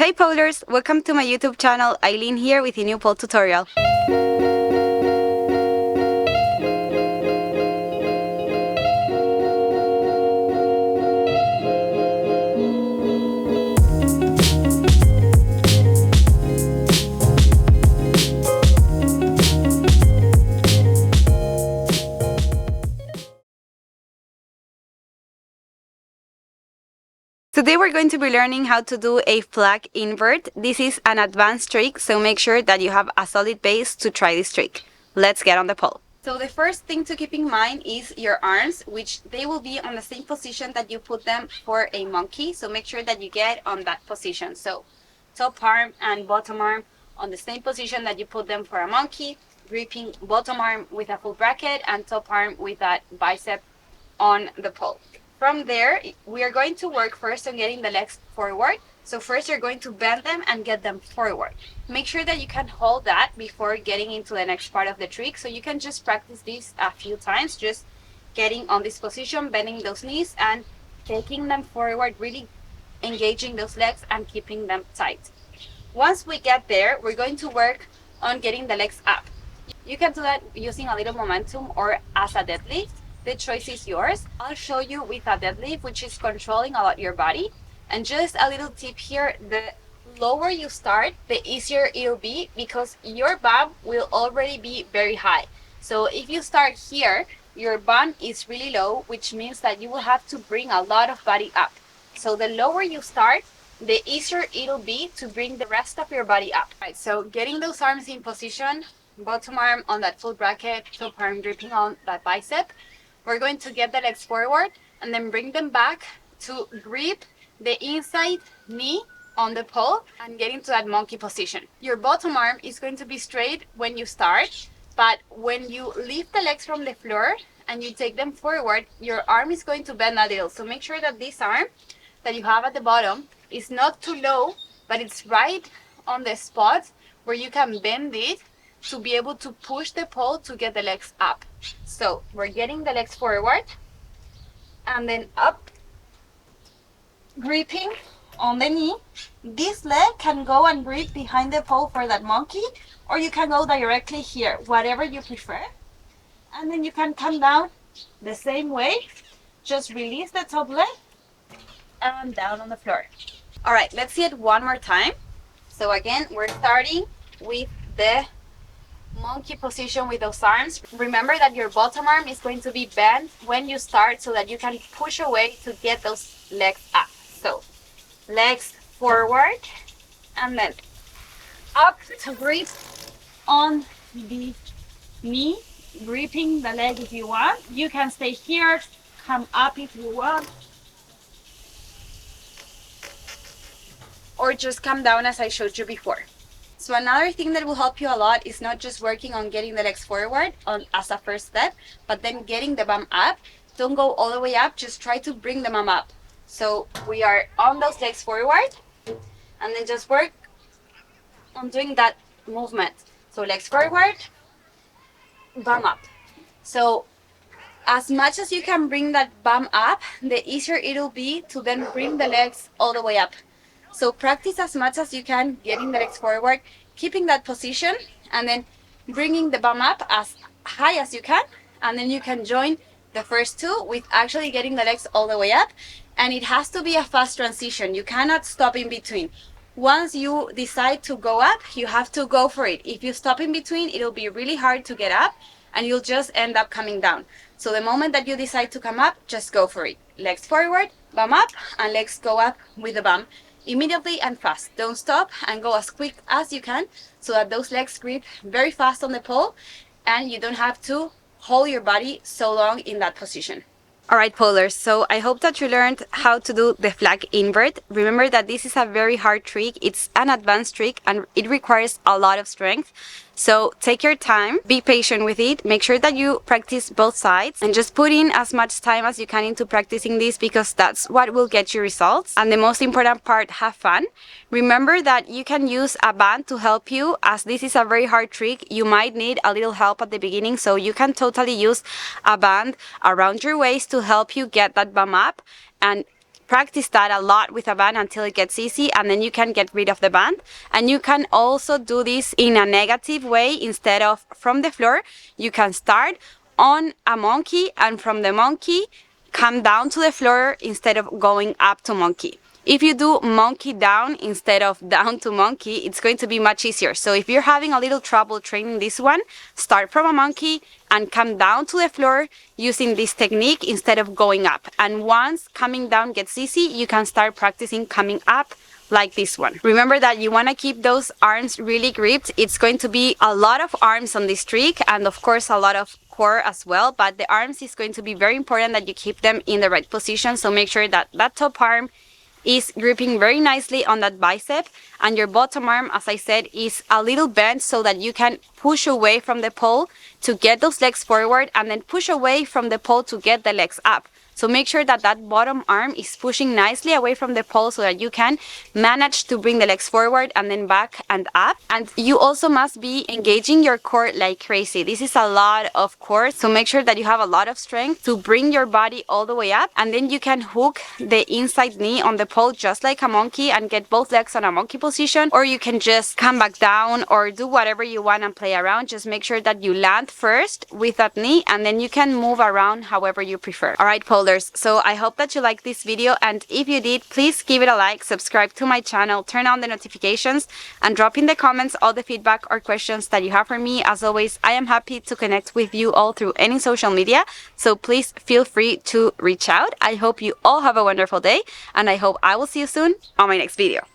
Hey polers, welcome to my YouTube channel. Eileen here with a new pole tutorial. Today we're going to be learning how to do a flag invert. This is an advanced trick, so make sure that you have a solid base to try this trick. Let's get on the pole. So the first thing to keep in mind is your arms, which they will be on the same position that you put them for a monkey. So make sure that you get on that position. So top arm and bottom arm on the same position that you put them for a monkey, gripping bottom arm with a full bracket and top arm with that bicep on the pole. From there, we are going to work first on getting the legs forward. So first you're going to bend them and get them forward. Make sure that you can hold that before getting into the next part of the trick. So you can just practice this a few times, just getting on this position, bending those knees and taking them forward, really engaging those legs and keeping them tight. Once we get there, we're going to work on getting the legs up. You can do that using a little momentum or as a deadlift. The choice is yours. I'll show you with a deadlift, which is controlling a lot your body. And just a little tip here, the lower you start, the easier it'll be because your bum will already be very high. So if you start here, your bum is really low, which means that you will have to bring a lot of body up. So the lower you start, the easier it'll be to bring the rest of your body up. Right, so getting those arms in position, bottom arm on that full bracket, top arm gripping on that bicep. We're going to get the legs forward and then bring them back to grip the inside knee on the pole and get into that monkey position. Your bottom arm is going to be straight when you start, but when you lift the legs from the floor and you take them forward, your arm is going to bend a little. So make sure that this arm that you have at the bottom is not too low, but it's right on the spot where you can bend it to be able to push the pole to get the legs up. So we're getting the legs forward and then up, gripping on the knee. This leg can go and grip behind the pole for that monkey, or you can go directly here, whatever you prefer. And then you can come down the same way. Just release the top leg and down on the floor. All right, let's see it one more time. So again, we're starting with the monkey position with those arms. Remember that your bottom arm is going to be bent when you start so that you can push away to get those legs up. So legs forward and then up to grip on the knee, gripping the leg if you want. You can stay here, come up if you want, or just come down as I showed you before. So another thing that will help you a lot is not just working on getting the legs forward as a first step, but then getting the bum up. Don't go all the way up, just try to bring the bum up. So we are on those legs forward and then just work on doing that movement. So legs forward, bum up. So as much as you can bring that bum up, the easier it'll be to then bring the legs all the way up. So practice as much as you can, getting the legs forward, keeping that position, and then bringing the bum up as high as you can. And then you can join the first two with actually getting the legs all the way up. And it has to be a fast transition. You cannot stop in between. Once you decide to go up, you have to go for it. If you stop in between, it'll be really hard to get up and you'll just end up coming down. So the moment that you decide to come up, just go for it. Legs forward, bum up, and legs go up with the bum. Immediately and fast. Don't stop and go as quick as you can so that those legs grip very fast on the pole and you don't have to hold your body so long in that position. Alright polers, so I hope that you learned how to do the flag invert. Remember that this is a very hard trick, it's an advanced trick and it requires a lot of strength. So take your time, be patient with it, make sure that you practice both sides and just put in as much time as you can into practicing this because that's what will get you results. And the most important part, have fun. Remember that you can use a band to help you as this is a very hard trick. You might need a little help at the beginning, so you can totally use a band around your waist to help you get that bum up and practice that a lot with a band until it gets easy, and then you can get rid of the band. And you can also do this in a negative way. Instead of from the floor, you can start on a monkey, and from the monkey come down to the floor instead of going up to monkey. If you do monkey down instead of down to monkey, it's going to be much easier. So if you're having a little trouble training this one, start from a monkey and come down to the floor using this technique instead of going up. And once coming down gets easy, you can start practicing coming up like this one. Remember that you want to keep those arms really gripped. It's going to be a lot of arms on this trick, and of course a lot of core as well, but the arms is going to be very important that you keep them in the right position. So make sure that that top arm is gripping very nicely on that bicep, and your bottom arm, as I said, is a little bent so that you can push away from the pole to get those legs forward, and then push away from the pole to get the legs up. So make sure that that bottom arm is pushing nicely away from the pole so that you can manage to bring the legs forward and then back and up. And you also must be engaging your core like crazy. This is a lot of core, so make sure that you have a lot of strength to bring your body all the way up, and then you can hook the inside knee on the pole just like a monkey and get both legs on a monkey position, or you can just come back down or do whatever you want and play around. Just make sure that you land first with that knee, and then you can move around however you prefer. Alright, pole. So I hope that you liked this video, and if you did, please give it a like, subscribe to my channel, turn on the notifications, and drop in the comments all the feedback or questions that you have for me. As always, I am happy to connect with you all through any social media, so please feel free to reach out. I hope you all have a wonderful day, and I hope I will see you soon on my next video.